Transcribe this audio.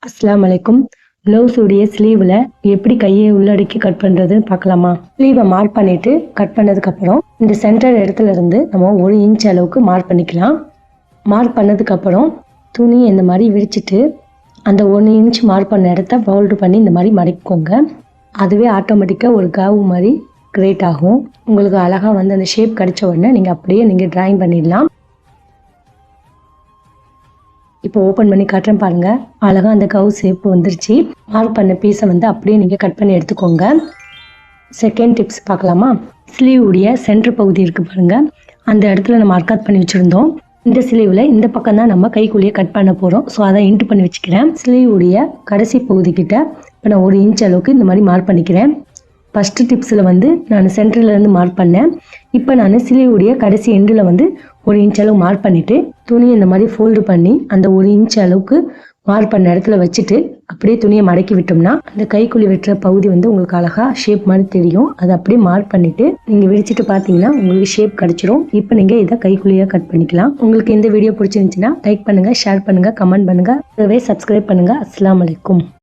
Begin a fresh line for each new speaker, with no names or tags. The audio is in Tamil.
அஸ்ஸலாமு அலைக்கும். ப்ளவுஸ் உடைய ஸ்லீவில் எப்படி கையை உள்ளடக்கி கட் பண்ணுறதுன்னு பார்க்கலாமா? ஸ்லீவை மார்க் பண்ணிவிட்டு கட் பண்ணதுக்கப்புறம் இந்த சென்டர் இடத்துல இருந்து நம்ம 1 இன்ச் அளவுக்கு மார்க் பண்ணிக்கலாம். மார்க் பண்ணதுக்கப்புறம் துணியை இந்த மாதிரி விரிச்சிட்டு அந்த 1 இன்ச் மார்க் பண்ண இடத்த ஃபோல்டு பண்ணி இந்த மாதிரி மடக்கிக்கோங்க. அதுவே ஆட்டோமேட்டிக்காக ஒரு கர்வ் மாதிரி கிரியேட் ஆகும். உங்களுக்கு அழகாக வந்து அந்த ஷேப் கிடைச்ச உடனே நீங்கள் அப்படியே டிராயிங் பண்ணிடலாம். இப்போ ஓப்பன் பண்ணி காட்டுறேன் பாருங்க. அழகா அந்த கர்வ் ஷேப் வந்துருச்சு. மார்க் பண்ண பீஸை வந்து அப்படியே நீங்கள் கட் பண்ணி எடுத்துக்கோங்க. செகண்ட் டிப்ஸ் பார்க்கலாமா? ஸ்லீவ் உடைய சென்டர் பகுதி இருக்குது பாருங்க, அந்த இடத்துல நம்ம மார்க் பண்ணி வச்சுருந்தோம். இந்த ஸ்லீவில் இந்த பக்கம் தான் நம்ம கைக்குள்ளேயே கட் பண்ண போகிறோம். ஸோ அதை இன்ட்டு பண்ணி வச்சுக்கிறேன். ஸ்லீவ் உடைய கடைசி பகுதிக்கிட்ட இப்போ நான் 1 இன்ச் அளவுக்கு இந்த மாதிரி மார்க் பண்ணிக்கிறேன். ஃபஸ்ட்டு டிப்ஸில் வந்து நான் சென்டர்லேருந்து மார்க் பண்ணேன். இப்போ நான் ஸ்லீவுடைய கடைசி எண்டில் வந்து 1 இன்ச் அளவு மார்க் பண்ணிவிட்டு துணியை இந்த மாதிரி ஃபோல்டு பண்ணி அந்த 1 இன்ச் அளவுக்கு மார்க் பண்ண இடத்துல வச்சுட்டு அப்படியே துணியை மடக்கி விட்டோம்னா அந்த கைக்குள்ளி வெட்டுற பகுதி வந்து உங்களுக்கு அழகாக ஷேப் மாதிரி தெரியும். அதை அப்படியே மார்க் பண்ணிவிட்டு நீங்கள் விரிச்சிட்டு பார்த்தீங்கன்னா உங்களுக்கு ஷேப் கிடச்சிரும். இப்போ நீங்கள் இதை கைக்குள்ளியாக கட் பண்ணிக்கலாம். உங்களுக்கு இந்த வீடியோ பிடிச்சிருந்துச்சுன்னா லைக் பண்ணுங்கள், ஷேர் பண்ணுங்கள், கமெண்ட் பண்ணுங்கள், சப்ஸ்கிரைப் பண்ணுங்கள். அஸ்ஸலாமு அலைக்கும்.